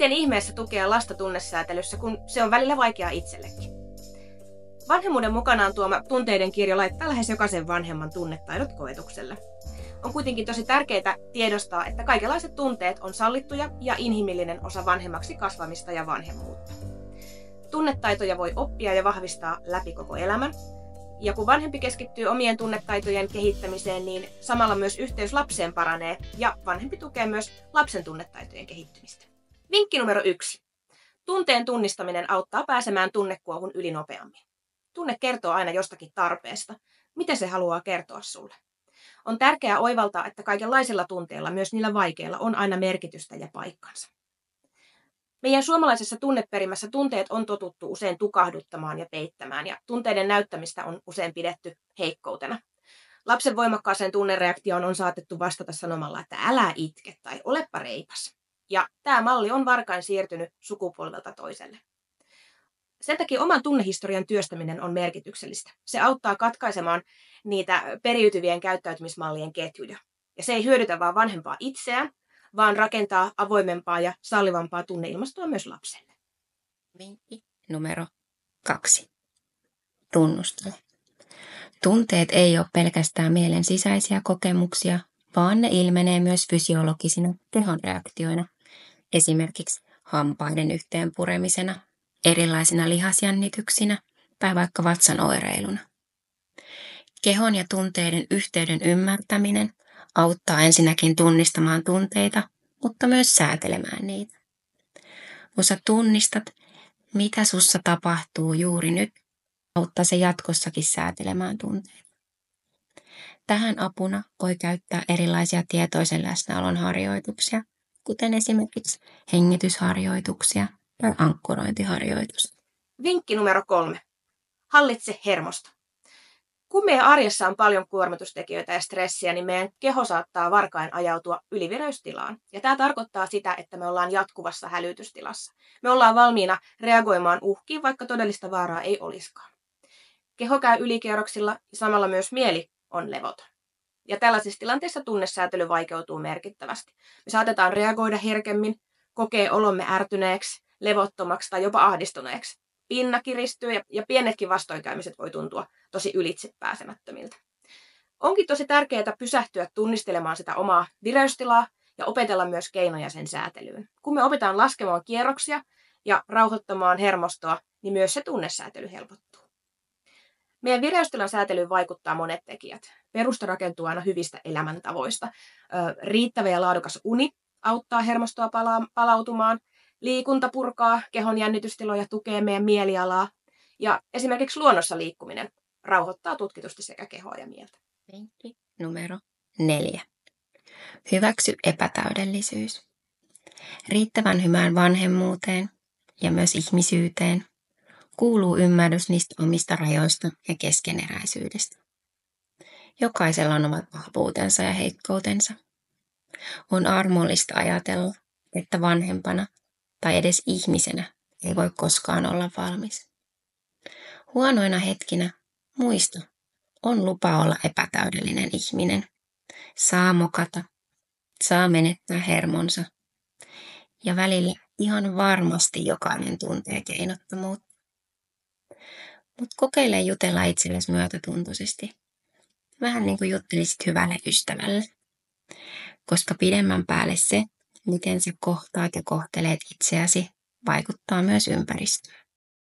Miten ihmeessä tukea lasta tunnesäätelyssä, kun se on välillä vaikeaa itsellekin? Vanhemmuuden mukanaan tuoma tunteiden kirjo laittaa lähes jokaisen vanhemman tunnetaidot koetukselle. On kuitenkin tosi tärkeää tiedostaa, että kaikenlaiset tunteet on sallittuja ja inhimillinen osa vanhemmaksi kasvamista ja vanhemmuutta. Tunnetaitoja voi oppia ja vahvistaa läpi koko elämän. Ja kun vanhempi keskittyy omien tunnetaitojen kehittämiseen, niin samalla myös yhteys lapseen paranee ja vanhempi tukee myös lapsen tunnetaitojen kehittymistä. Vinkki numero 1. Tunteen tunnistaminen auttaa pääsemään tunnekuohun yli nopeammin. Tunne kertoo aina jostakin tarpeesta. Mitä se haluaa kertoa sulle? On tärkeää oivaltaa, että kaikenlaisilla tunteilla, myös niillä vaikeilla, on aina merkitystä ja paikkansa. Meidän suomalaisessa tunneperimässä tunteet on totuttu usein tukahduttamaan ja peittämään, ja tunteiden näyttämistä on usein pidetty heikkoutena. Lapsen voimakkaaseen tunnereaktioon on saatettu vastata sanomalla, että älä itke tai olepa reipas. Ja tämä malli on varkain siirtynyt sukupolvelta toiselle. Sen takia oman tunnehistorian työstäminen on merkityksellistä. Se auttaa katkaisemaan niitä periytyvien käyttäytymismallien ketjuja. Ja se ei hyödytä vaan vanhempaa itseään, vaan rakentaa avoimempaa ja sallivampaa tunneilmastoa myös lapselle. Vinkki numero 2. Tunnustele. Tunteet ei ole pelkästään mielen sisäisiä kokemuksia, vaan ne ilmenee myös fysiologisina kehon reaktioina, esimerkiksi hampaiden yhteen puremisena, erilaisina lihasjännityksinä tai vaikka vatsan oireiluna. Kehon ja tunteiden yhteyden ymmärtäminen auttaa ensinnäkin tunnistamaan tunteita, mutta myös säätelemään niitä. Kun sä tunnistat, mitä sussa tapahtuu juuri nyt, auttaa se jatkossakin säätelemään tunteita. Tähän apuna voi käyttää erilaisia tietoisen läsnäolon harjoituksia, kuten esimerkiksi hengitysharjoituksia tai ankkurointiharjoitusta. Vinkki numero 3. Hallitse hermosta. Kun meidän arjessa on paljon kuormitustekijöitä ja stressiä, niin meidän keho saattaa varkain ajautua ylivireystilaan. Ja tämä tarkoittaa sitä, että me ollaan jatkuvassa hälytystilassa. Me ollaan valmiina reagoimaan uhkiin, vaikka todellista vaaraa ei olisikaan. Keho käy ylikierroksilla ja samalla myös mieli on levoton. Ja tällaisissa tilanteissa tunnesäätely vaikeutuu merkittävästi. Me saatetaan reagoida herkemmin, kokea olomme ärtyneeksi, levottomaksi tai jopa ahdistuneeksi. Pinna kiristyy ja pienetkin vastoinkäymiset voi tuntua tosi ylitsepääsemättömiltä. Onkin tosi tärkeää pysähtyä tunnistelemaan sitä omaa vireystilaa ja opetella myös keinoja sen säätelyyn. Kun me opetaan laskemaan kierroksia ja rauhoittamaan hermostoa, niin myös se tunnesäätely helpottuu. Meidän vireystilan säätelyyn vaikuttaa monet tekijät. Perusta rakentuu aina hyvistä elämäntavoista. Riittävä ja laadukas uni auttaa hermostoa palautumaan. Liikunta purkaa kehon jännitystiloja, tukee meidän mielialaa. Ja esimerkiksi luonnossa liikkuminen rauhoittaa tutkitusti sekä kehoa ja mieltä. Vinkki numero 4. Hyväksy epätäydellisyys. Riittävän hyvään vanhemmuuteen ja myös ihmisyyteen kuuluu ymmärrys niistä omista rajoista ja keskeneräisyydestä. Jokaisella on omat vahvuutensa ja heikkoutensa. On armollista ajatella, että vanhempana tai edes ihmisenä ei voi koskaan olla valmis. Huonoina hetkinä muista, on lupa olla epätäydellinen ihminen. Saa mokata, saa menettää hermonsa ja välillä ihan varmasti jokainen tuntee keinottomuutta. Mutta kokeile jutella itsellesi myötätuntoisesti. Vähän niin kuin juttelisit hyvälle ystävälle. Koska pidemmän päälle se, miten sä kohtaat ja kohteleet itseäsi, vaikuttaa myös ympäristöön.